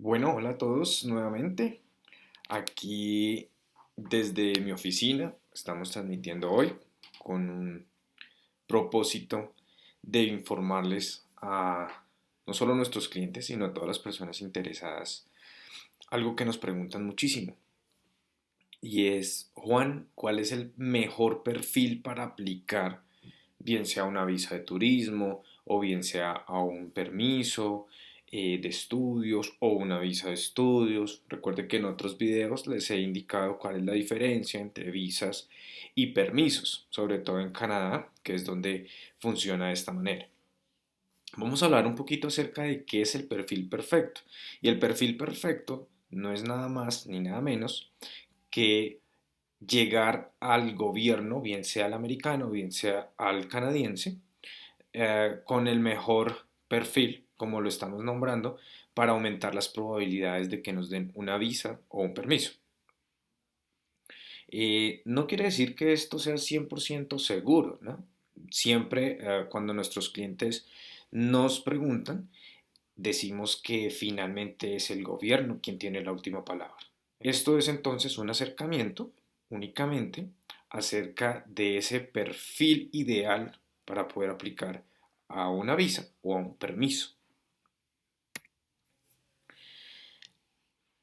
Bueno, hola a todos nuevamente. Aquí desde mi oficina estamos transmitiendo hoy con un propósito de informarles a no solo a nuestros clientes, sino a todas las personas interesadas algo que nos preguntan muchísimo. Y es, Juan, ¿cuál es el mejor perfil para aplicar, bien sea una visa de turismo o bien sea a un permiso de estudios o una visa de estudios? Recuerde que en otros videos les he indicado cuál es la diferencia entre visas y permisos, sobre todo en Canadá, que es donde funciona de esta manera. Vamos a hablar un poquito acerca de qué es el perfil perfecto. Y el perfil perfecto no es nada más ni nada menos que llegar al gobierno, bien sea el americano, bien sea al canadiense, con el mejor perfil, como lo estamos nombrando, para aumentar las probabilidades de que nos den una visa o un permiso. No quiere decir que esto sea 100% seguro, ¿no? Siempre cuando nuestros clientes nos preguntan, decimos que finalmente es el gobierno quien tiene la última palabra. Esto es entonces un acercamiento únicamente acerca de ese perfil ideal para poder aplicar a una visa o a un permiso.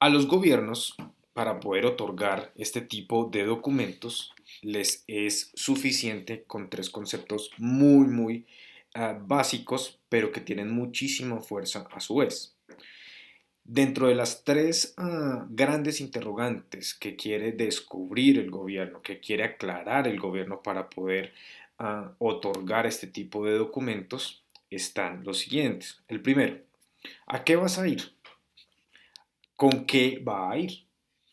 A los gobiernos, para poder otorgar este tipo de documentos, les es suficiente con tres conceptos muy básicos, pero que tienen muchísima fuerza a su vez. Dentro de las tres grandes interrogantes que quiere descubrir el gobierno, que quiere aclarar el gobierno para poder otorgar este tipo de documentos, están los siguientes. El primero, ¿a qué vas a ir? ¿Con qué va a ir?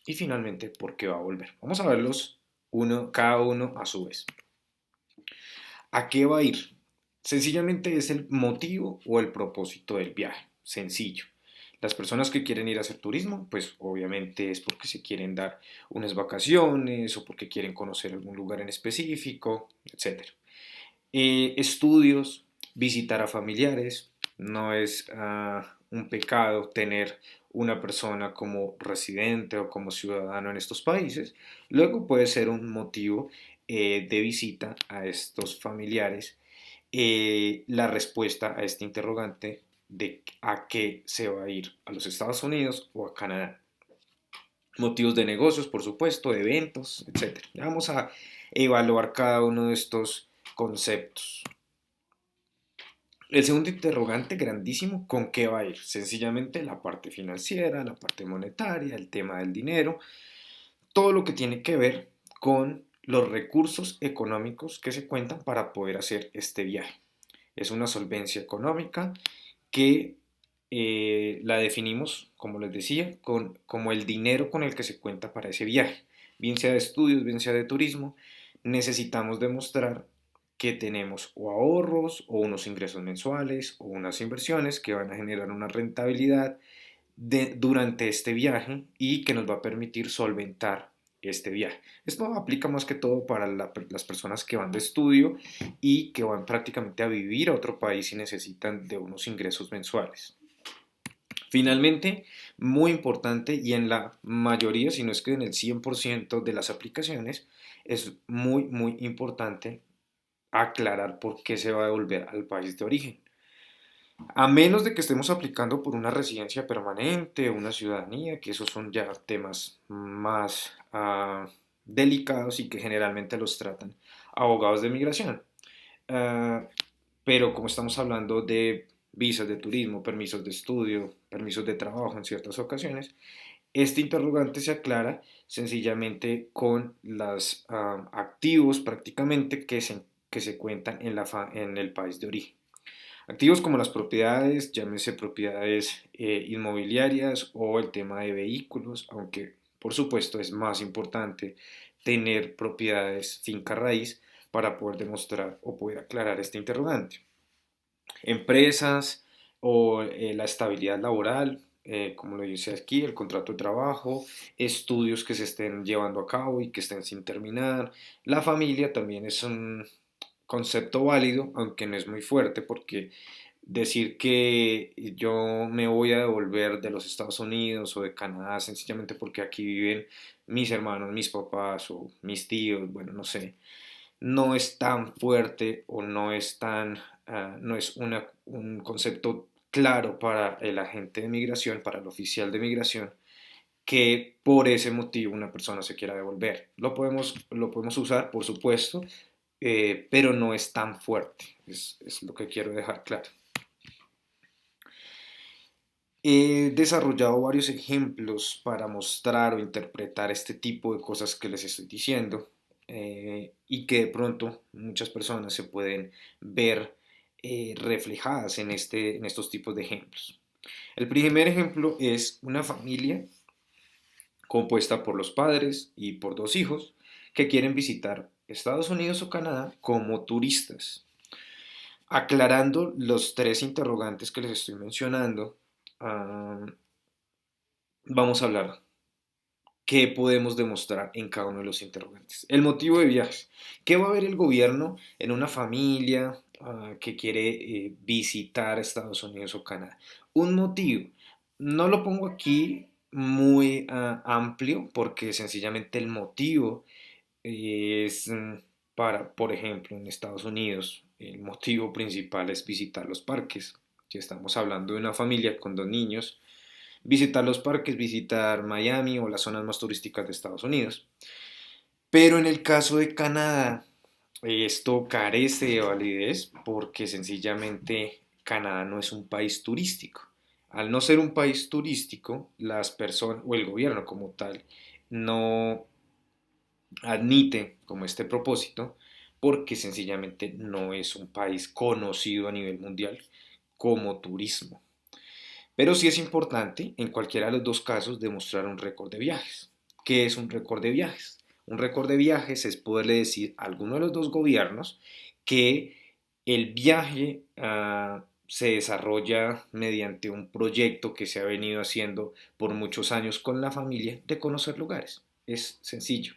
Y finalmente, ¿por qué va a volver? Vamos a verlos cada uno a su vez. ¿A qué va a ir? Sencillamente es el motivo o el propósito del viaje. Sencillo. Las personas que quieren ir a hacer turismo, pues obviamente es porque se quieren dar unas vacaciones o porque quieren conocer algún lugar en específico, etcétera. Estudios, visitar a familiares, no es un pecado tener una persona como residente o como ciudadano en estos países. Luego puede ser un motivo de visita a estos familiares. La respuesta a este interrogante de a qué se va a ir, a los Estados Unidos o a Canadá. Motivos de negocios, por supuesto, de eventos, etcétera. Vamos a evaluar cada uno de estos conceptos. El segundo interrogante grandísimo, ¿con qué va a ir? Sencillamente la parte financiera, la parte monetaria, el tema del dinero, todo lo que tiene que ver con los recursos económicos que se cuentan para poder hacer este viaje. Es una solvencia económica que la definimos, como les decía, como el dinero con el que se cuenta para ese viaje, bien sea de estudios, bien sea de turismo. Necesitamos demostrar que tenemos o ahorros o unos ingresos mensuales o unas inversiones que van a generar una rentabilidad durante este viaje y que nos va a permitir solventar este viaje. Esto aplica más que todo para las personas que van de estudio y que van prácticamente a vivir a otro país y necesitan de unos ingresos mensuales. Finalmente, muy importante y en la mayoría, si no es que en el 100% de las aplicaciones, es muy importante aclarar por qué se va a devolver al país de origen. A menos de que estemos aplicando por una residencia permanente, una ciudadanía, que esos son ya temas más delicados y que generalmente los tratan abogados de migración. Ah, pero como estamos hablando de visas de turismo, permisos de estudio, permisos de trabajo en ciertas ocasiones, este interrogante se aclara sencillamente con los activos prácticamente que se cuentan en el país de origen. Activos como las propiedades, llámese propiedades inmobiliarias o el tema de vehículos, aunque por supuesto es más importante tener propiedades finca raíz para poder demostrar o poder aclarar este interrogante. Empresas o la estabilidad laboral, como lo dice aquí, el contrato de trabajo, estudios que se estén llevando a cabo y que estén sin terminar. La familia también es un concepto válido, aunque no es muy fuerte porque decir que yo me voy a devolver de los Estados Unidos o de Canadá sencillamente porque aquí viven mis hermanos, mis papás o mis tíos, bueno, no sé, no es tan fuerte o no es tan, no es un concepto claro para el agente de migración, para el oficial de migración, que por ese motivo una persona se quiera devolver. Lo podemos usar, por supuesto, pero no es tan fuerte, es lo que quiero dejar claro. He desarrollado varios ejemplos para mostrar o interpretar este tipo de cosas que les estoy diciendo, y que de pronto muchas personas se pueden ver reflejadas en estos tipos de ejemplos. El primer ejemplo es una familia compuesta por los padres y por dos hijos que quieren visitar Estados Unidos o Canadá como turistas. Aclarando los tres interrogantes que les estoy mencionando, ah, vamos a hablar qué podemos demostrar en cada uno de los interrogantes. El motivo de viajes. ¿Qué va a ver el gobierno en una familia que quiere visitar Estados Unidos o Canadá? Un motivo. No lo pongo aquí muy amplio porque sencillamente el motivo es para, por ejemplo, en Estados Unidos, el motivo principal es visitar los parques. Si estamos hablando de una familia con dos niños, visitar los parques, visitar Miami o las zonas más turísticas de Estados Unidos. Pero en el caso de Canadá, esto carece de validez porque sencillamente Canadá no es un país turístico. Al no ser un país turístico, las personas o el gobierno como tal no admite como este propósito porque sencillamente no es un país conocido a nivel mundial como turismo. Pero sí es importante, en cualquiera de los dos casos, demostrar un récord de viajes. ¿Qué es un récord de viajes? Un récord de viajes es poderle decir a alguno de los dos gobiernos que el viaje se desarrolla mediante un proyecto que se ha venido haciendo por muchos años con la familia de conocer lugares. Es sencillo.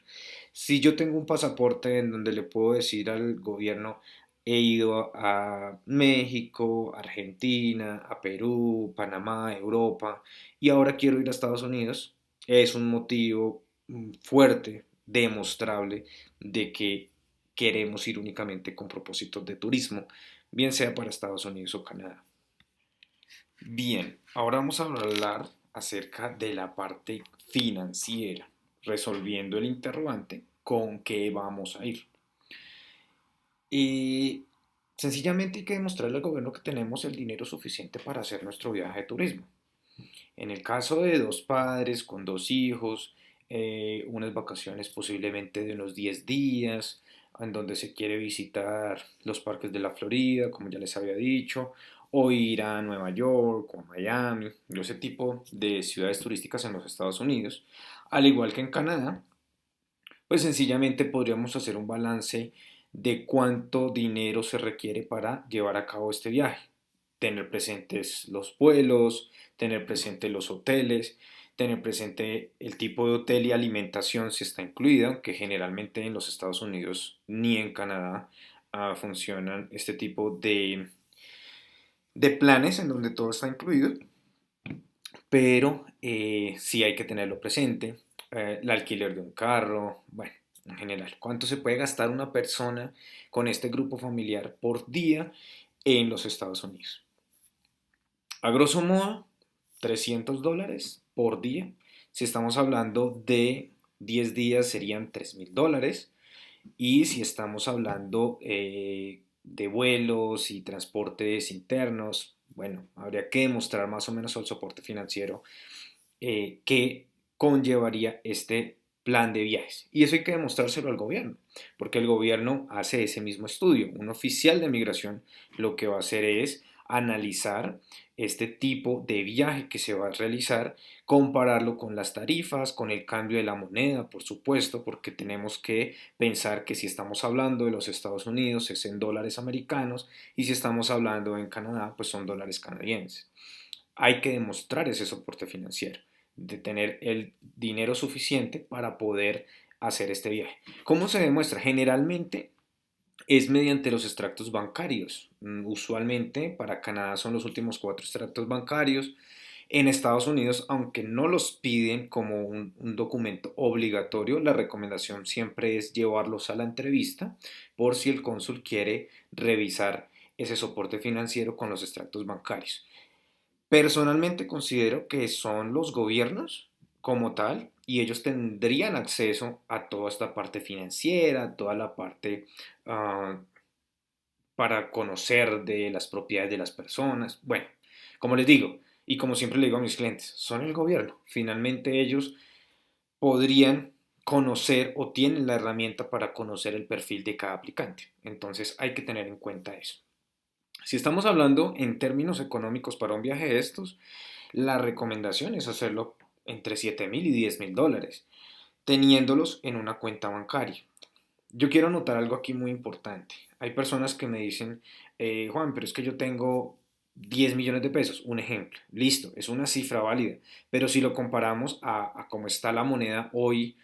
Si yo tengo un pasaporte en donde le puedo decir al gobierno, he ido a México, Argentina, a Perú, Panamá, Europa y ahora quiero ir a Estados Unidos, es un motivo fuerte, demostrable, de que queremos ir únicamente con propósitos de turismo, bien sea para Estados Unidos o Canadá. Bien, ahora vamos a hablar acerca de la parte financiera, resolviendo el interrogante con qué vamos a ir. Y sencillamente hay que demostrarle al gobierno que tenemos el dinero suficiente para hacer nuestro viaje de turismo. En el caso de dos padres con dos hijos, unas vacaciones posiblemente de unos 10 días, en donde se quiere visitar los parques de la Florida, como ya les había dicho, o ir a Nueva York o a Miami, ese tipo de ciudades turísticas en los Estados Unidos, al igual que en Canadá, pues sencillamente podríamos hacer un balance de cuánto dinero se requiere para llevar a cabo este viaje. Tener presentes los vuelos, tener presentes los hoteles, tener presente el tipo de hotel y alimentación si está incluida, que generalmente en los Estados Unidos ni en Canadá funcionan este tipo de planes en donde todo está incluido, pero sí hay que tenerlo presente. El alquiler de un carro, bueno, en general, cuánto se puede gastar una persona con este grupo familiar por día en los Estados Unidos. A grosso modo, $300 por día. Si estamos hablando de 10 días serían $3,000. Y si estamos hablando de vuelos y transportes internos, bueno, habría que demostrar más o menos el soporte financiero que conllevaría este plan de viajes. Y eso hay que demostrárselo al gobierno, porque el gobierno hace ese mismo estudio. Un oficial de migración lo que va a hacer es analizar este tipo de viaje que se va a realizar, compararlo con las tarifas, con el cambio de la moneda, por supuesto, porque tenemos que pensar que si estamos hablando de los Estados Unidos es en dólares americanos y si estamos hablando en Canadá, pues son dólares canadienses. Hay que demostrar ese soporte financiero, de tener el dinero suficiente para poder hacer este viaje. ¿Cómo se demuestra? Generalmente es mediante los extractos bancarios. Usualmente para Canadá son los últimos cuatro extractos bancarios. En Estados Unidos, aunque no los piden como un documento obligatorio, la recomendación siempre es llevarlos a la entrevista por si el cónsul quiere revisar ese soporte financiero con los extractos bancarios. Personalmente considero que son los gobiernos como tal y ellos tendrían acceso a toda esta parte financiera, toda la parte uh, para conocer de las propiedades de las personas. Bueno, como les digo, y como siempre le digo a mis clientes, son el gobierno. Finalmente ellos podrían conocer o tienen la herramienta para conocer el perfil de cada aplicante. Entonces hay que tener en cuenta eso. Si estamos hablando en términos económicos para un viaje de estos, la recomendación es hacerlo entre $7,000 y $10,000, teniéndolos en una cuenta bancaria. Yo quiero anotar algo aquí muy importante. Hay personas que me dicen, Juan, pero es que yo tengo 10 millones de pesos, un ejemplo. Listo, es una cifra válida. Pero si lo comparamos a cómo está la moneda hoy,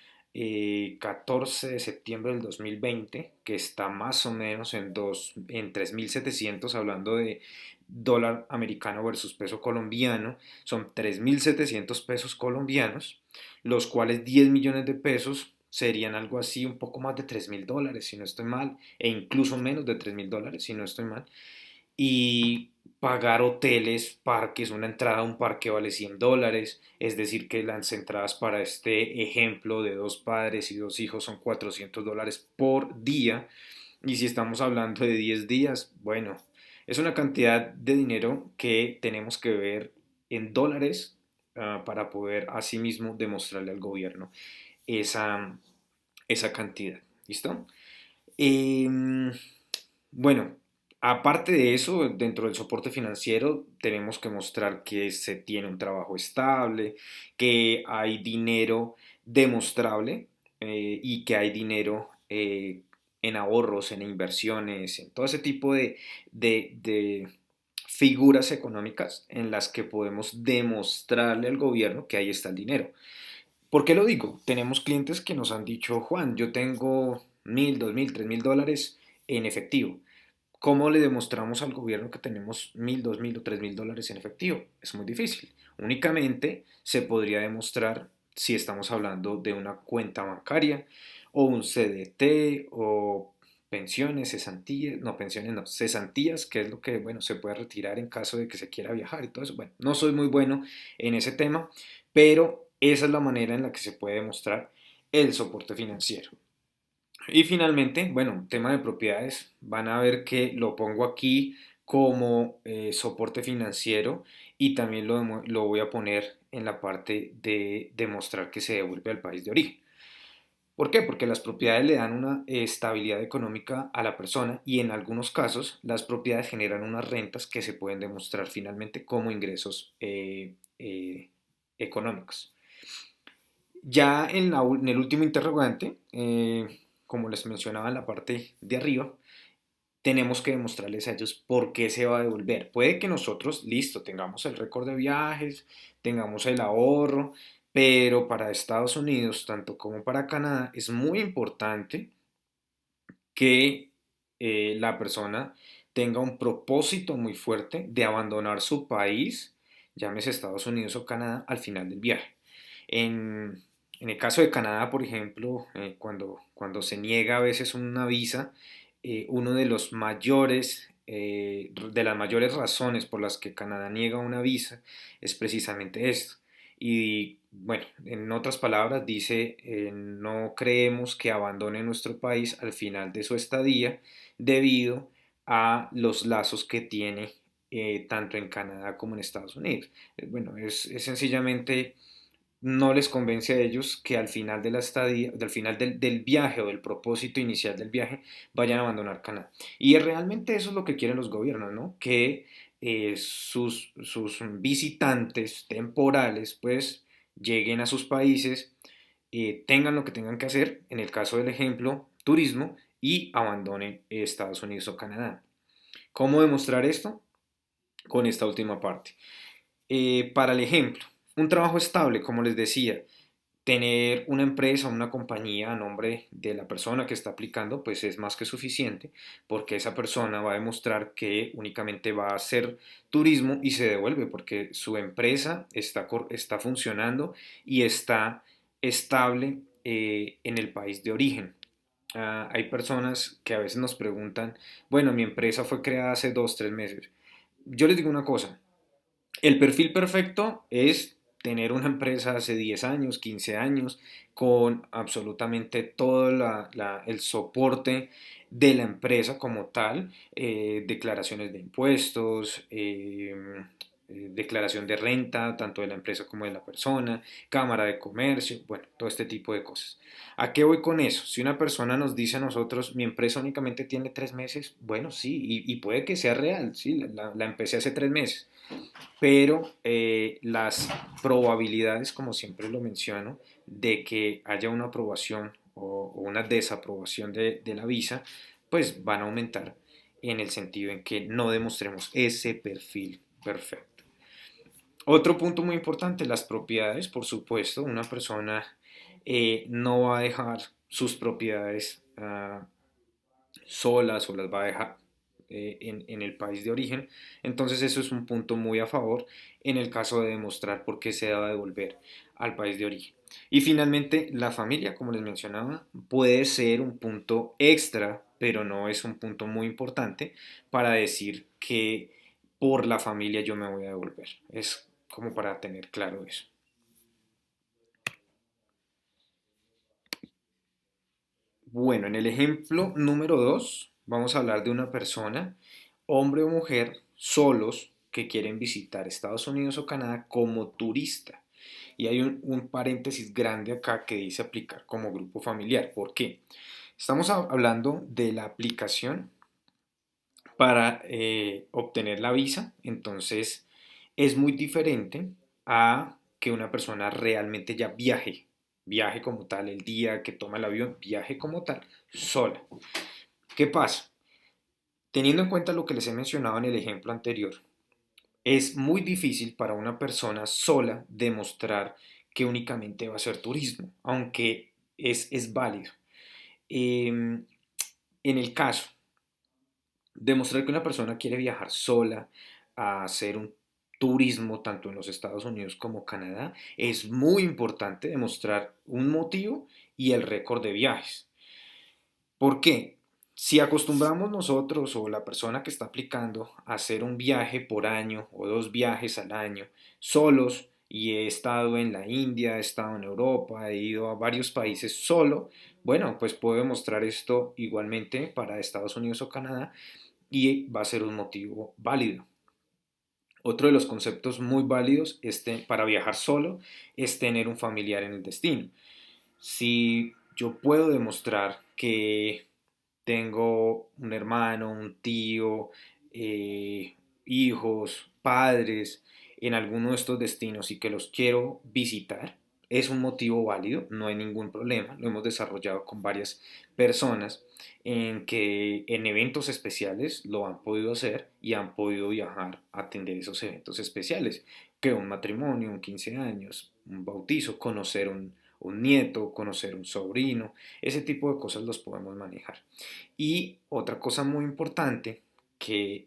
14 de septiembre del 2020, que está más o menos en 3.700, hablando de dólar americano versus peso colombiano, son 3.700 pesos colombianos, los cuales 10 millones de pesos serían algo así, un poco más de $3,000, si no estoy mal, e incluso menos de $3,000, si no estoy mal. Y pagar hoteles, parques, una entrada a un parque vale $100, es decir, que las entradas para este ejemplo de dos padres y dos hijos son $400 por día. Y si estamos hablando de 10 días, bueno, es una cantidad de dinero que tenemos que ver en dólares para poder asimismo demostrarle al gobierno esa, esa cantidad. ¿Listo? Em, bueno, aparte de eso, dentro del soporte financiero tenemos que mostrar que se tiene un trabajo estable, que hay dinero demostrable y que hay dinero en ahorros, en inversiones, en todo ese tipo de figuras económicas en las que podemos demostrarle al gobierno que ahí está el dinero. ¿Por qué lo digo? Tenemos clientes que nos han dicho, Juan, yo tengo 1,000, 2,000, $3,000 en efectivo. ¿Cómo le demostramos al gobierno que tenemos 1,000, 2,000 o $3,000 en efectivo? Es muy difícil. Únicamente se podría demostrar si estamos hablando de una cuenta bancaria o un CDT o pensiones, cesantías, no, pensiones no, cesantías, que es lo que, bueno, se puede retirar en caso de que se quiera viajar y todo eso. Bueno, no soy muy bueno en ese tema, pero esa es la manera en la que se puede demostrar el soporte financiero. Y finalmente, bueno, tema de propiedades, van a ver que lo pongo aquí como soporte financiero y también lo voy a poner en la parte de demostrar que se devuelve al país de origen. ¿Por qué? Porque las propiedades le dan una estabilidad económica a la persona y en algunos casos las propiedades generan unas rentas que se pueden demostrar finalmente como ingresos económicos. Ya en el último interrogante, como les mencionaba en la parte de arriba, tenemos que demostrarles a ellos por qué se va a devolver. Puede que nosotros, listo, tengamos el récord de viajes, tengamos el ahorro, pero para Estados Unidos, tanto como para Canadá, es muy importante que la persona tenga un propósito muy fuerte de abandonar su país, llámese Estados Unidos o Canadá, al final del viaje. En, en el caso de Canadá, por ejemplo, cuando se niega a veces una visa, uno de los mayores, de las mayores razones por las que Canadá niega una visa es precisamente esto. Y bueno, en otras palabras, dice, no creemos que abandone nuestro país al final de su estadía debido a los lazos que tiene tanto en Canadá como en Estados Unidos. Bueno, es sencillamente no les convence a ellos que al final de la estadía, al final del viaje o del propósito inicial del viaje, vayan a abandonar Canadá. Y realmente eso es lo que quieren los gobiernos, ¿no? Que sus visitantes temporales, pues, lleguen a sus países, tengan lo que tengan que hacer, en el caso del ejemplo, turismo, y abandonen Estados Unidos o Canadá. ¿Cómo demostrar esto? Con esta última parte. Para el ejemplo, un trabajo estable, como les decía, Tener una empresa, una compañía a nombre de la persona que está aplicando, pues es más que suficiente, porque esa persona va a demostrar que únicamente va a hacer turismo y se devuelve, porque su empresa está funcionando y está estable en el país de origen. Hay personas que a veces nos preguntan, bueno, mi empresa fue creada hace 2, 3 meses. Yo les digo una cosa, el perfil perfecto es tener una empresa hace 10 años, 15 años, con absolutamente todo el soporte de la empresa como tal, declaraciones de impuestos, declaración de renta, tanto de la empresa como de la persona, cámara de comercio, bueno, todo este tipo de cosas. ¿A qué voy con eso? Si una persona nos dice a nosotros, mi empresa únicamente tiene 3 meses, bueno, sí, y puede que sea real, sí, la empecé hace 3 meses, pero las probabilidades, como siempre lo menciono, de que haya una aprobación o una desaprobación de la visa, pues van a aumentar en el sentido en que no demostremos ese perfil perfecto. Otro punto muy importante, las propiedades, por supuesto, una persona no va a dejar sus propiedades solas o las va a dejar en el país de origen. Entonces eso es un punto muy a favor en el caso de demostrar por qué se debe devolver al país de origen. Y finalmente la familia, como les mencionaba, puede ser un punto extra, pero no es un punto muy importante para decir que por la familia yo me voy a devolver. Es como para tener claro eso. Bueno, en el ejemplo número 2 vamos a hablar de una persona, hombre o mujer, solos que quieren visitar Estados Unidos o Canadá como turista. Y hay un paréntesis grande acá que dice aplicar como grupo familiar. ¿Por qué? Estamos hablando de la aplicación para obtener la visa, entonces es muy diferente a que una persona realmente ya viaje como tal, el día que toma el avión, viaje como tal, sola. ¿Qué pasa? Teniendo en cuenta lo que les he mencionado en el ejemplo anterior, es muy difícil para una persona sola demostrar que únicamente va a hacer turismo, aunque es válido. En el caso demostrar que una persona quiere viajar sola a hacer un turismo tanto en los Estados Unidos como Canadá, es muy importante demostrar un motivo y el récord de viajes. ¿Por qué? Si acostumbramos nosotros o la persona que está aplicando a hacer un viaje por año o 2 viajes al año solos, y he estado en la India, he estado en Europa, he ido a varios países solo, bueno, pues puedo demostrar esto igualmente para Estados Unidos o Canadá y va a ser un motivo válido. Otro de los conceptos muy válidos para viajar solo es tener un familiar en el destino. Si yo puedo demostrar que tengo un hermano, un tío, hijos, padres en alguno de estos destinos y que los quiero visitar, es un motivo válido, no hay ningún problema. Lo hemos desarrollado con varias personas en que en eventos especiales lo han podido hacer y han podido viajar a atender esos eventos especiales, que un matrimonio, un 15 años, un bautizo, conocer un nieto, conocer un sobrino, ese tipo de cosas los podemos manejar. Y otra cosa muy importante que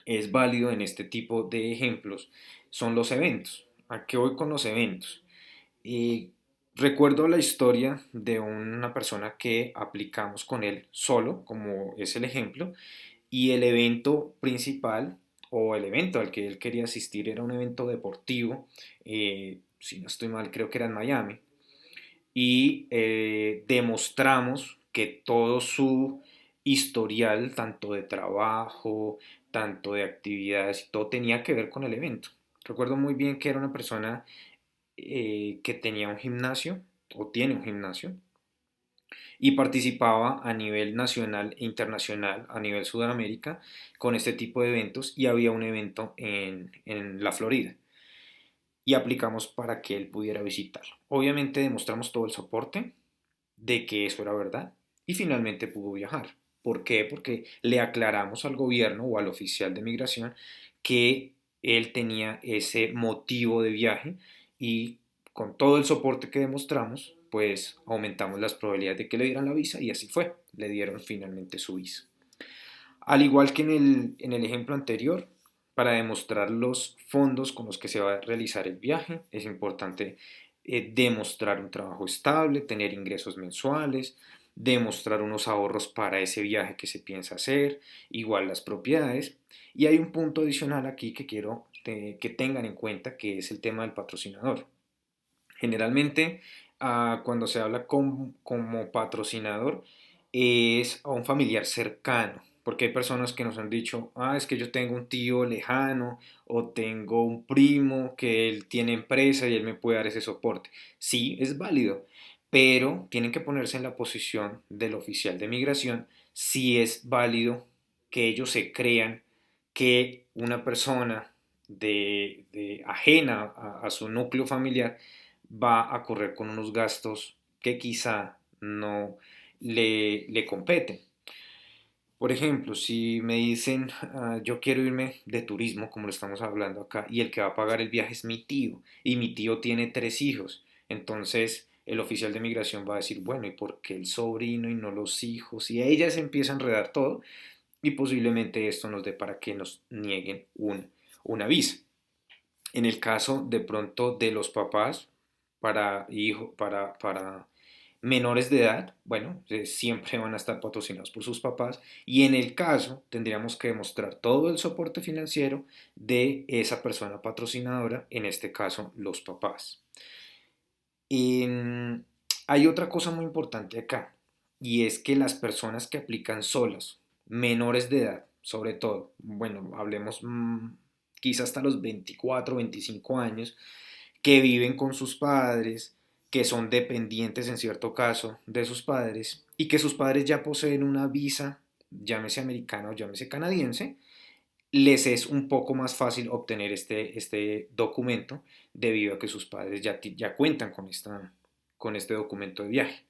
es válido en este tipo de ejemplos son los eventos. ¿A qué voy con los eventos? Y recuerdo la historia de una persona que aplicamos con él solo, como es el ejemplo, y el evento principal o el evento al que él quería asistir era un evento deportivo, si no estoy mal, creo que era en Miami, y demostramos que todo su historial, tanto de trabajo, tanto de actividades, todo tenía que ver con el evento. Recuerdo muy bien que era una persona que tenía un gimnasio o tiene un gimnasio y participaba a nivel nacional e internacional, a nivel Sudamérica, con este tipo de eventos y había un evento en la Florida y aplicamos para que él pudiera visitarlo. Obviamente demostramos todo el soporte de que eso era verdad y finalmente pudo viajar. ¿Por qué? Porque le aclaramos al gobierno o al oficial de migración que él tenía ese motivo de viaje y con todo el soporte que demostramos, pues aumentamos las probabilidades de que le dieran la visa y así fue, le dieron finalmente su visa. Al igual que en el ejemplo anterior, para demostrar los fondos con los que se va a realizar el viaje, es importante demostrar un trabajo estable, tener ingresos mensuales, demostrar unos ahorros para ese viaje que se piensa hacer, igual las propiedades. Y hay un punto adicional aquí que quiero que tengan en cuenta, que es el tema del patrocinador. Generalmente, cuando se habla como patrocinador, es a un familiar cercano, porque hay personas que nos han dicho, es que yo tengo un tío lejano o tengo un primo que él tiene empresa y él me puede dar ese soporte. Sí, es válido, pero tienen que ponerse en la posición del oficial de migración si es válido que ellos se crean que una persona ajena a su núcleo familiar va a correr con unos gastos que quizá no le competen. Por ejemplo, si me dicen, yo quiero irme de turismo, como lo estamos hablando acá, y el que va a pagar el viaje es mi tío, y mi tío tiene 3 hijos, entonces el oficial de migración va a decir, bueno, ¿y por qué el sobrino y no los hijos? Y ella se empieza a enredar todo, y posiblemente esto nos dé para que nos nieguen una visa. En el caso de pronto de los papás para menores de edad, bueno, siempre van a estar patrocinados por sus papás y en el caso tendríamos que demostrar todo el soporte financiero de esa persona patrocinadora, en este caso los papás. En- Hay otra cosa muy importante acá y es que las personas que aplican solas, menores de edad, sobre todo, bueno, hablemos quizás hasta los 24, 25 años, que viven con sus padres, que son dependientes en cierto caso de sus padres y que sus padres ya poseen una visa, llámese americana o llámese canadiense, les es un poco más fácil obtener este documento debido a que sus padres ya cuentan con este documento de viaje.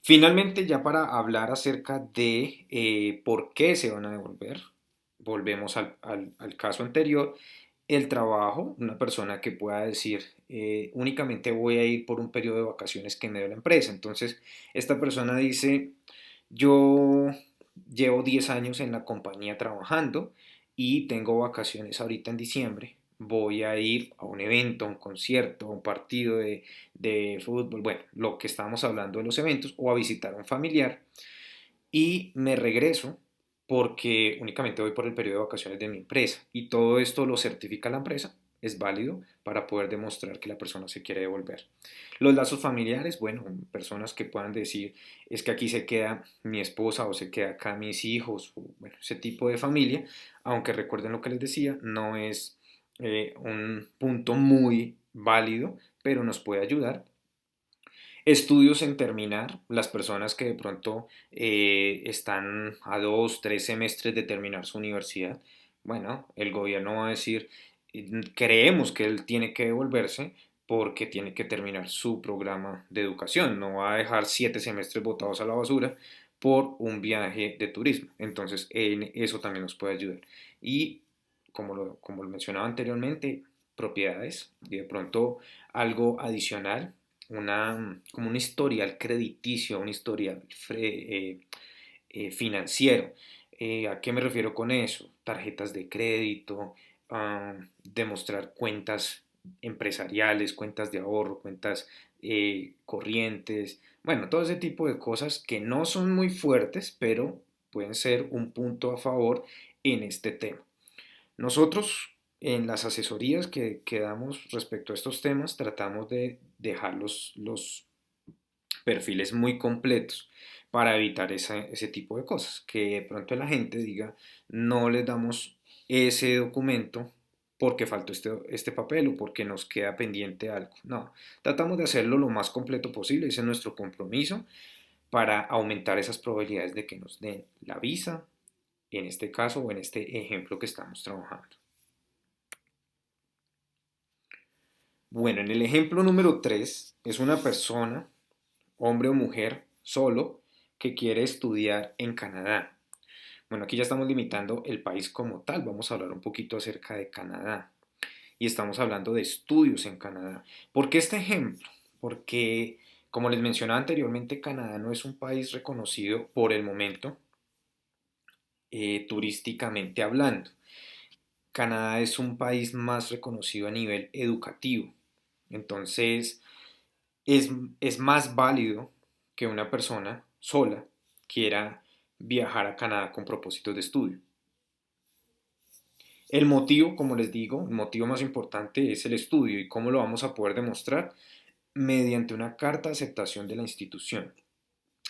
Finalmente, ya para hablar acerca de por qué se van a devolver, volvemos al caso anterior, el trabajo, una persona que pueda decir, únicamente voy a ir por un periodo de vacaciones que me dio la empresa. Entonces, esta persona dice, yo llevo 10 años en la compañía trabajando y tengo vacaciones ahorita en diciembre. Voy a ir a un evento, a un concierto, a un partido de fútbol, bueno, lo que estábamos hablando de los eventos, o a visitar a un familiar y me regreso porque únicamente voy por el periodo de vacaciones de mi empresa y todo esto lo certifica la empresa, es válido para poder demostrar que la persona se quiere devolver. Los lazos familiares, bueno, personas que puedan decir es que aquí se queda mi esposa o se queda acá mis hijos, o, bueno, ese tipo de familia, aunque recuerden lo que les decía, no es un punto muy válido, pero nos puede ayudar. Estudios en terminar, las personas que de pronto están a 2, 3 semestres de terminar su universidad, bueno, el gobierno va a decir, creemos que él tiene que devolverse porque tiene que terminar su programa de educación, no va a dejar 7 semestres botados a la basura por un viaje de turismo. Entonces, en eso también nos puede ayudar. Y como lo mencionaba anteriormente, propiedades y de pronto algo adicional como un historial crediticio, un historial financiero. ¿A qué me refiero con eso? Tarjetas de crédito, demostrar cuentas empresariales, cuentas de ahorro, cuentas corrientes, bueno, todo ese tipo de cosas que no son muy fuertes, pero pueden ser un punto a favor en este tema. Nosotros en las asesorías que damos respecto a estos temas tratamos de dejar los perfiles muy completos para evitar ese tipo de cosas. Que de pronto la gente diga, no les damos ese documento porque faltó este papel o porque nos queda pendiente algo. No, tratamos de hacerlo lo más completo posible, ese es nuestro compromiso para aumentar esas probabilidades de que nos den la visa, en este caso o en este ejemplo que estamos trabajando. Bueno, en el ejemplo número 3 es una persona, hombre o mujer, solo, que quiere estudiar en Canadá. Bueno, aquí ya estamos limitando el país como tal. Vamos a hablar un poquito acerca de Canadá. y estamos hablando de estudios en Canadá. ¿Por qué este ejemplo? Porque, como les mencionaba anteriormente, Canadá no es un país reconocido por el momento turísticamente hablando. Canadá es un país más reconocido a nivel educativo. Entonces, es, es más válido que una persona sola quiera viajar a Canadá con propósitos de estudio. El motivo, como les digo, el motivo más importante es el estudio y cómo lo vamos a poder demostrar mediante una carta de aceptación de la institución.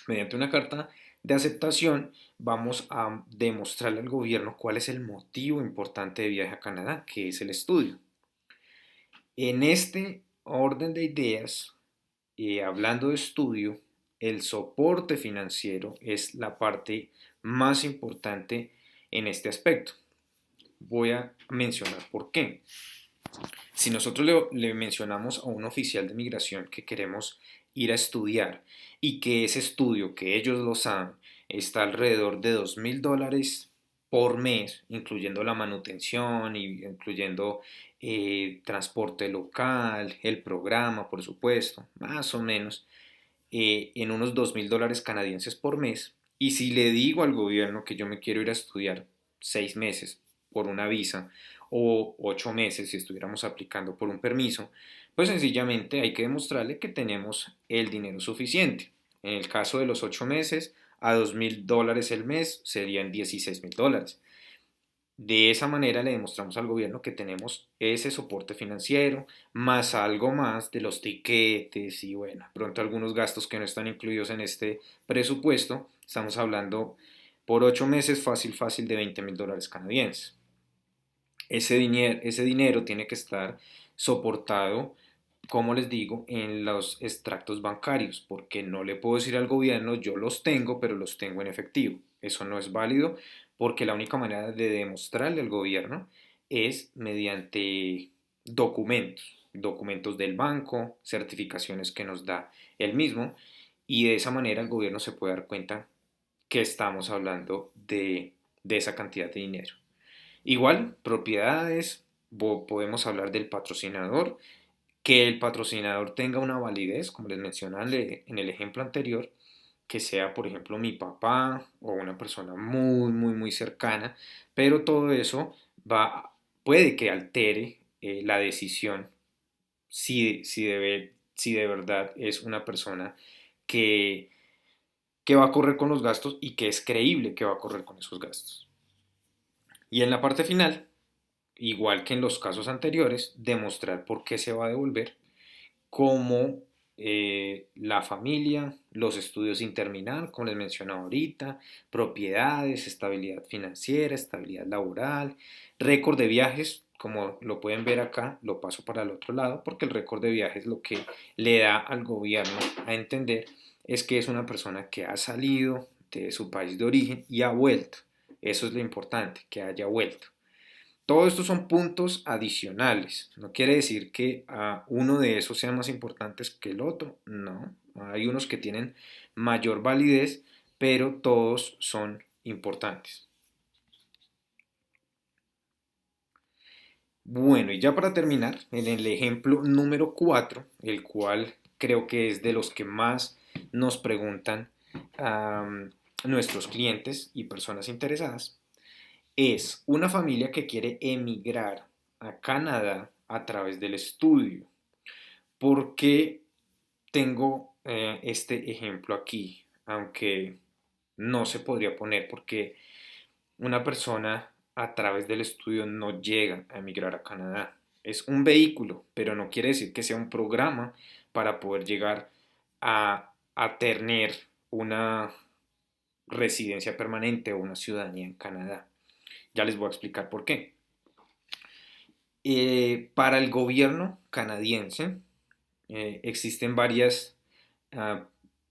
Mediante una carta de aceptación vamos a demostrarle al gobierno cuál es el motivo importante de viaje a Canadá, que es el estudio. En este orden de ideas, hablando de estudio, el soporte financiero es la parte más importante en este aspecto. Voy a mencionar por qué. Si nosotros le mencionamos a un oficial de migración que queremos ir a estudiar y que ese estudio, que ellos lo saben, está alrededor de $2,000 por mes, incluyendo la manutención y incluyendo transporte local, el programa, por supuesto, más o menos, en unos $2,000 canadienses por mes. Y si le digo al gobierno que yo me quiero ir a estudiar 6 meses por una visa o 8 meses si estuviéramos aplicando por un permiso, pues sencillamente hay que demostrarle que tenemos el dinero suficiente. En el caso de los 8 meses, a $2,000 el mes serían $16,000. De esa manera le demostramos al gobierno que tenemos ese soporte financiero, más algo más de los tiquetes y bueno, pronto algunos gastos que no están incluidos en este presupuesto. Estamos hablando por 8 meses fácil de $20,000 canadienses. Ese dinero tiene que estar soportado, como les digo, en los extractos bancarios, porque no le puedo decir al gobierno, yo los tengo, pero los tengo en efectivo. Eso no es válido porque la única manera de demostrarle al gobierno es mediante documentos del banco, certificaciones que nos da él mismo, y de esa manera el gobierno se puede dar cuenta que estamos hablando de esa cantidad de dinero. Igual, propiedades, podemos hablar del patrocinador, que el patrocinador tenga una validez, como les mencioné en el ejemplo anterior, que sea, por ejemplo, mi papá o una persona muy cercana, pero todo eso puede que altere la decisión si de verdad es una persona que, que va a correr con los gastos y que es creíble que va a correr con esos gastos. Y en la parte final, igual que en los casos anteriores, demostrar por qué se va a devolver, como la familia, los estudios sin terminar, como les mencionaba ahorita, propiedades, estabilidad financiera, estabilidad laboral, récord de viajes, como lo pueden ver acá, lo paso para el otro lado, porque el récord de viajes lo que le da al gobierno a entender es que es una persona que ha salido de su país de origen y ha vuelto. Eso es lo importante, que haya vuelto. Todo esto son puntos adicionales. No quiere decir que uno de esos sea más importante que el otro. No. Hay unos que tienen mayor validez, pero todos son importantes. Bueno, y ya para terminar, en el ejemplo número 4, el cual creo que es de los que más nos preguntan nuestros clientes y personas interesadas, es una familia que quiere emigrar a Canadá a través del estudio. ¿Por qué tengo este ejemplo aquí? Aunque no se podría poner porque una persona a través del estudio no llega a emigrar a Canadá. Es un vehículo, pero no quiere decir que sea un programa para poder llegar a tener una residencia permanente o una ciudadanía en Canadá. Ya les voy a explicar por qué. Para el gobierno canadiense existen varios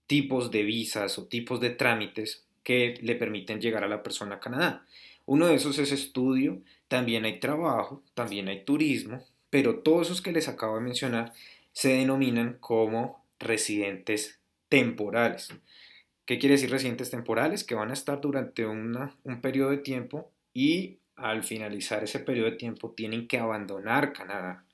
tipos de visas o tipos de trámites que le permiten llegar a la persona a Canadá. Uno de esos es estudio, también hay trabajo, también hay turismo, pero todos esos que les acabo de mencionar se denominan como residentes temporales. ¿Qué quiere decir residentes temporales? Que van a estar durante un periodo de tiempo y al finalizar ese periodo de tiempo tienen que abandonar Canadá.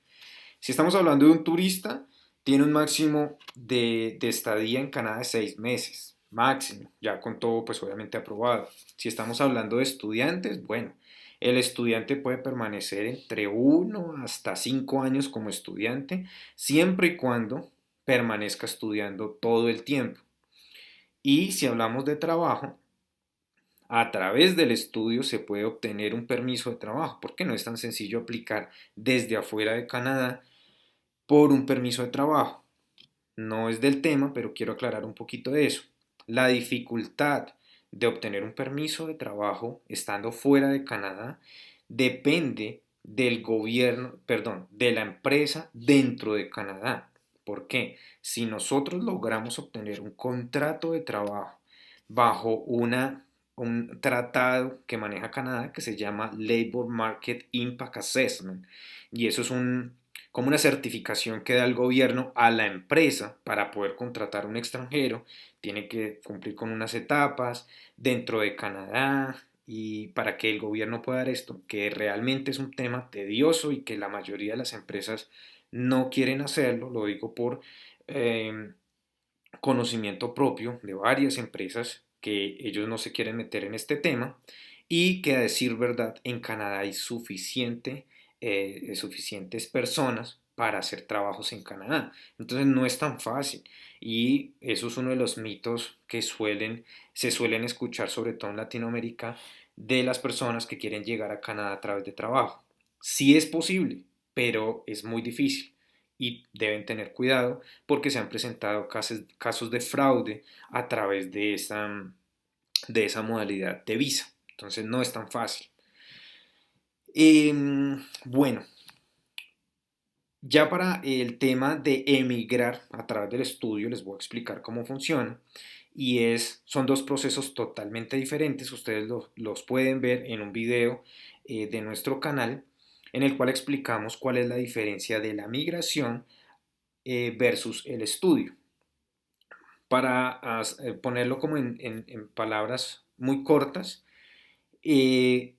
Si estamos hablando de un turista, tiene un máximo de estadía en Canadá de 6 meses, máximo, ya con todo pues obviamente aprobado. Si estamos hablando de estudiantes, bueno, el estudiante puede permanecer entre 1 hasta 5 años como estudiante, siempre y cuando permanezca estudiando todo el tiempo. Y si hablamos de trabajo, a través del estudio se puede obtener un permiso de trabajo, porque no es tan sencillo aplicar desde afuera de Canadá por un permiso de trabajo. No es del tema, pero quiero aclarar un poquito de eso. La dificultad de obtener un permiso de trabajo estando fuera de Canadá depende del gobierno, perdón, de la empresa dentro de Canadá. ¿Por qué? Si nosotros logramos obtener un contrato de trabajo bajo un tratado que maneja Canadá que se llama Labor Market Impact Assessment, y eso es como una certificación que da el gobierno a la empresa para poder contratar a un extranjero, tiene que cumplir con unas etapas dentro de Canadá, y para que el gobierno pueda dar esto, que realmente es un tema tedioso y que la mayoría de las empresas no quieren hacerlo, lo digo por eh, conocimiento propio de varias empresas que ellos no se quieren meter en este tema, y que a decir verdad en Canadá hay suficientes personas para hacer trabajos en Canadá. Entonces no es tan fácil, y eso es uno de los mitos que se suelen escuchar sobre todo en Latinoamérica, de las personas que quieren llegar a Canadá a través de trabajo. Sí es posible, pero es muy difícil y deben tener cuidado porque se han presentado casos de fraude a través de esa modalidad de visa. Entonces no es tan fácil. Bueno, ya para el tema de emigrar a través del estudio les voy a explicar cómo funciona, y son dos procesos totalmente diferentes. Ustedes los pueden ver en un video de nuestro canal en el cual explicamos cuál es la diferencia de la migración versus el estudio. Para ponerlo como en palabras muy cortas,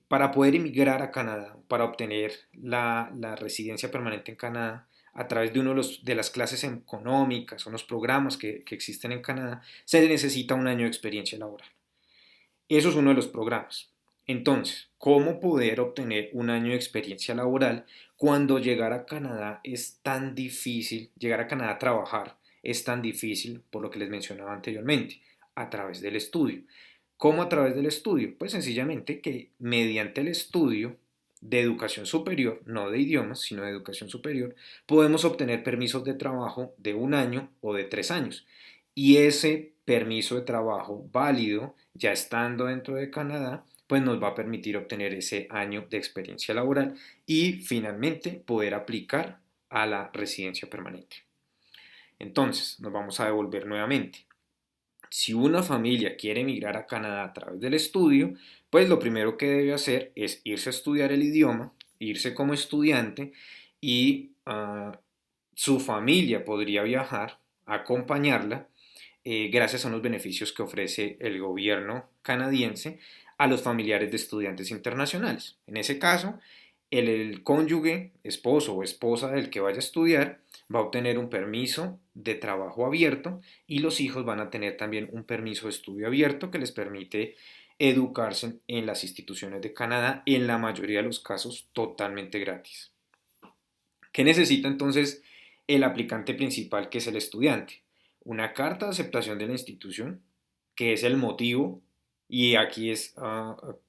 para poder emigrar a Canadá, para obtener la residencia permanente en Canadá, a través de de las clases económicas o los programas que existen en Canadá, se necesita un año de experiencia laboral. Eso es uno de los programas. Entonces, ¿cómo poder obtener un año de experiencia laboral cuando llegar a Canadá es tan difícil? Llegar a Canadá a trabajar es tan difícil, por lo que les mencionaba anteriormente, a través del estudio. ¿Cómo a través del estudio? Pues sencillamente que mediante el estudio de educación superior, no de idiomas, sino de educación superior, podemos obtener permisos de trabajo de 1 año o de 3 años. Y ese permiso de trabajo válido, ya estando dentro de Canadá, pues nos va a permitir obtener ese año de experiencia laboral y finalmente poder aplicar a la residencia permanente. Entonces, nos vamos a devolver nuevamente. Si una familia quiere emigrar a Canadá a través del estudio, pues lo primero que debe hacer es irse a estudiar el idioma, irse como estudiante, y su familia podría viajar, acompañarla, gracias a unos beneficios que ofrece el gobierno canadiense a los familiares de estudiantes internacionales. En ese caso, el cónyuge, esposo o esposa del que vaya a estudiar, va a obtener un permiso de trabajo abierto, y los hijos van a tener también un permiso de estudio abierto que les permite educarse en las instituciones de Canadá, en la mayoría de los casos totalmente gratis. ¿Qué necesita entonces el aplicante principal, que es el estudiante? Una carta de aceptación de la institución, que es el motivo, y aquí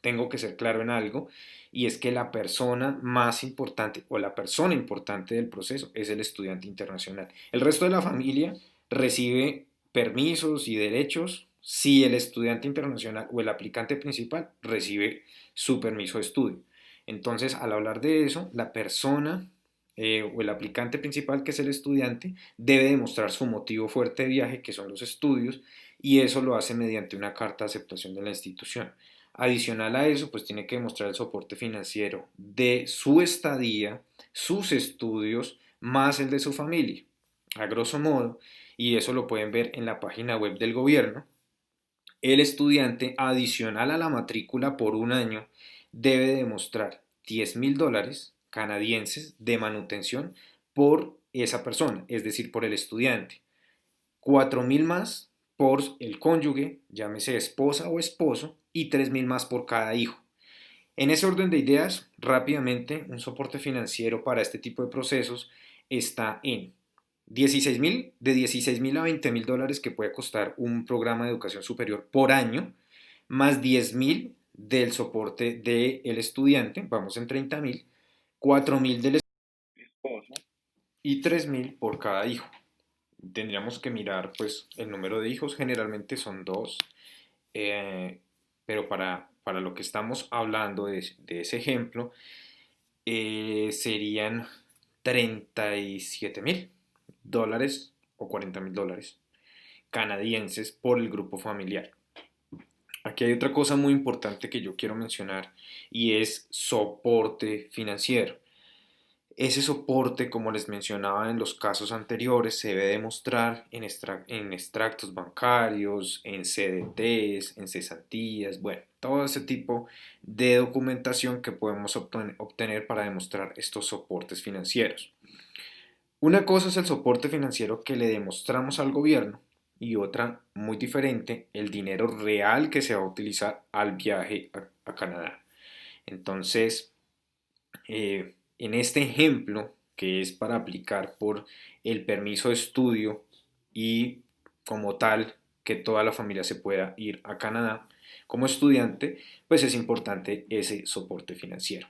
tengo que ser claro en algo, y es que la persona más importante o la persona importante del proceso es el estudiante internacional. El resto de la familia recibe permisos y derechos si el estudiante internacional o el aplicante principal recibe su permiso de estudio. Entonces, al hablar de eso, la persona o el aplicante principal, que es el estudiante, debe demostrar su motivo fuerte de viaje, que son los estudios, y eso lo hace mediante una carta de aceptación de la institución. Adicional a eso, pues tiene que demostrar el soporte financiero de su estadía, sus estudios, más el de su familia, a grosso modo, y eso lo pueden ver en la página web del gobierno. El estudiante, adicional a la matrícula por 1 año debe demostrar $10.000 canadienses de manutención por esa persona, es decir, por el estudiante. 4.000 más por el cónyuge, llámese esposa o esposo, y 3.000 más por cada hijo. En ese orden de ideas, rápidamente, un soporte financiero para este tipo de procesos está en 16.000, de 16.000 a $20.000 que puede costar un programa de educación superior por año, más 10.000 del soporte del estudiante, vamos en 30.000, 4.000 del esposo y 3.000 por cada hijo. Tendríamos que mirar pues el número de hijos, generalmente son dos, eh, pero para lo que estamos hablando de ese ejemplo, serían $37.000 o $40.000 canadienses por el grupo familiar. Aquí hay otra cosa muy importante que yo quiero mencionar y es soporte financiero. Ese soporte, como les mencionaba en los casos anteriores, se debe demostrar en extractos bancarios, en CDTs, en cesantías, bueno, todo ese tipo de documentación que podemos obtener para demostrar estos soportes financieros. Una cosa es el soporte financiero que le demostramos al gobierno y otra, muy diferente, el dinero real que se va a utilizar al viaje a Canadá. Entonces, en este ejemplo, que es para aplicar por el permiso de estudio y como tal que toda la familia se pueda ir a Canadá como estudiante, pues es importante ese soporte financiero.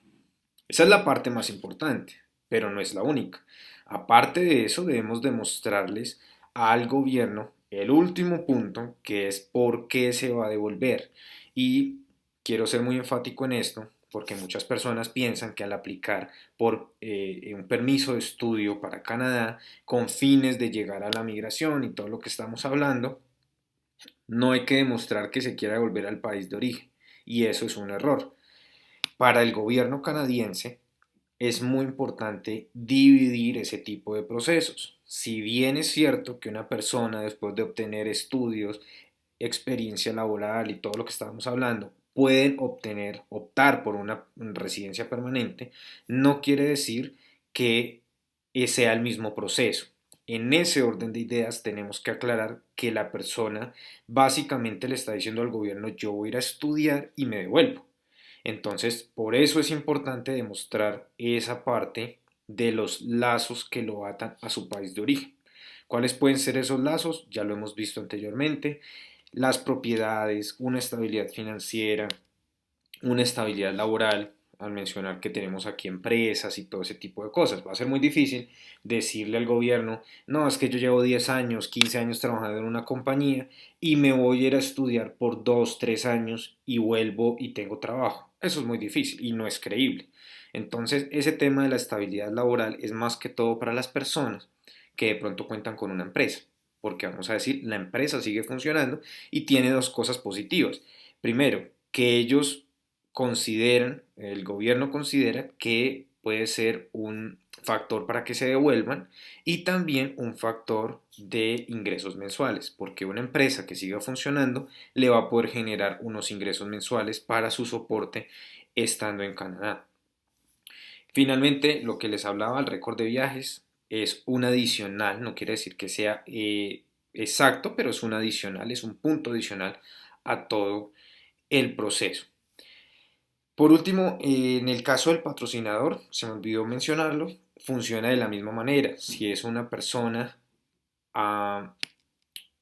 Esa es la parte más importante, pero no es la única. Aparte de eso, debemos demostrarles al gobierno el último punto, que es por qué se va a devolver. Y quiero ser muy enfático en esto, porque muchas personas piensan que al aplicar por un permiso de estudio para Canadá con fines de llegar a la migración y todo lo que estamos hablando, no hay que demostrar que se quiera devolver al país de origen. Y eso es un error. Para el gobierno canadiense, es muy importante dividir ese tipo de procesos. Si bien es cierto que una persona después de obtener estudios, experiencia laboral y todo lo que estábamos hablando, pueden optar por una residencia permanente, no quiere decir que sea el mismo proceso. En ese orden de ideas tenemos que aclarar que la persona básicamente le está diciendo al gobierno: yo voy a ir a estudiar y me devuelvo. Entonces, por eso es importante demostrar esa parte de los lazos que lo atan a su país de origen. ¿Cuáles pueden ser esos lazos? Ya lo hemos visto anteriormente. Las propiedades, una estabilidad financiera, una estabilidad laboral, al mencionar que tenemos aquí empresas y todo ese tipo de cosas. Va a ser muy difícil decirle al gobierno: no, es que yo llevo 10 años, 15 años trabajando en una compañía y me voy a ir a estudiar por 2, 3 años y vuelvo y tengo trabajo. Eso es muy difícil y no es creíble. Entonces, ese tema de la estabilidad laboral es más que todo para las personas que de pronto cuentan con una empresa, porque vamos a decir, la empresa sigue funcionando y tiene dos cosas positivas. Primero, que ellos consideran, el gobierno considera que puede ser un factor para que se devuelvan y también un factor de ingresos mensuales, porque una empresa que siga funcionando le va a poder generar unos ingresos mensuales para su soporte estando en Canadá. Finalmente, lo que les hablaba, el récord de viajes es un adicional, no quiere decir que sea exacto, pero es un adicional, es un punto adicional a todo el proceso. Por último, en el caso del patrocinador, se me olvidó mencionarlo, funciona de la misma manera. Si es una persona ah,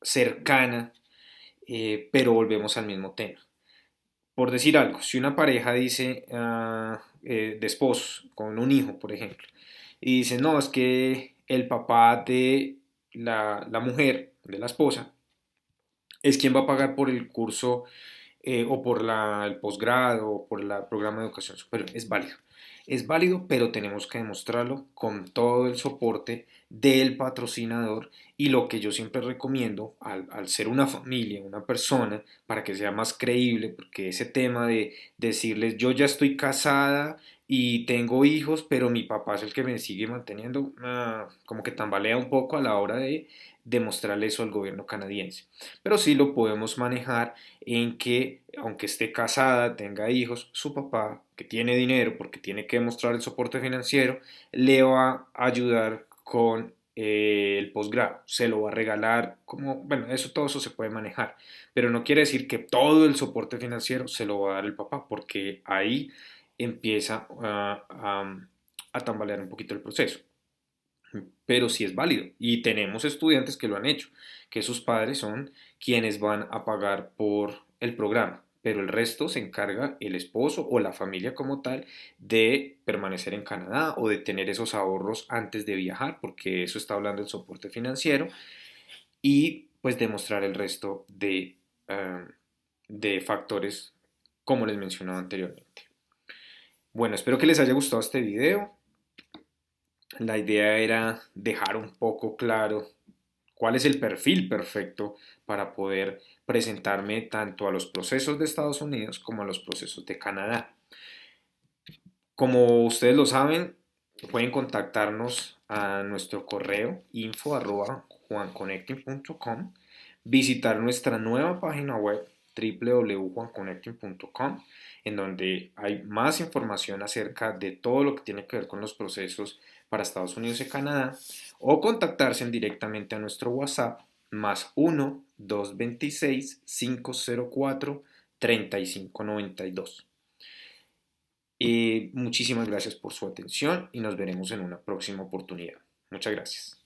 cercana, pero volvemos al mismo tema. Por decir algo, si una pareja dice de esposos con un hijo, por ejemplo, y dice: no, es que el papá de la mujer, de la esposa, es quien va a pagar por el curso o por el posgrado o por el programa de educación superior. Es válido. Es válido, pero tenemos que demostrarlo con todo el soporte del patrocinador, y lo que yo siempre recomiendo al ser una familia, una persona, para que sea más creíble, porque ese tema de decirles yo ya estoy casada y tengo hijos, pero mi papá es el que me sigue manteniendo, como que tambalea un poco a la hora de demostrarle eso al gobierno canadiense. Pero sí lo podemos manejar en que, aunque esté casada, tenga hijos, su papá, que tiene dinero porque tiene que demostrar el soporte financiero, le va a ayudar con el posgrado, se lo va a regalar, como, bueno, eso todo eso se puede manejar, pero no quiere decir que todo el soporte financiero se lo va a dar el papá, porque ahí empieza a tambalear un poquito el proceso. Pero sí es válido y tenemos estudiantes que lo han hecho, que sus padres son quienes van a pagar por el programa, pero el resto se encarga el esposo o la familia como tal de permanecer en Canadá o de tener esos ahorros antes de viajar, porque eso está hablando del soporte financiero, y pues demostrar el resto de factores como les mencionaba anteriormente. Bueno, espero que les haya gustado este video. La idea era dejar un poco claro cuál es el perfil perfecto para poder presentarme tanto a los procesos de Estados Unidos como a los procesos de Canadá. Como ustedes lo saben, pueden contactarnos a nuestro correo info@juanconnecting.com, visitar nuestra nueva página web www.juanconnecting.com, en donde hay más información acerca de todo lo que tiene que ver con los procesos para Estados Unidos y Canadá, o contactarse directamente a nuestro WhatsApp más 1-226-504-3592. Muchísimas gracias por su atención y nos veremos en una próxima oportunidad. Muchas gracias.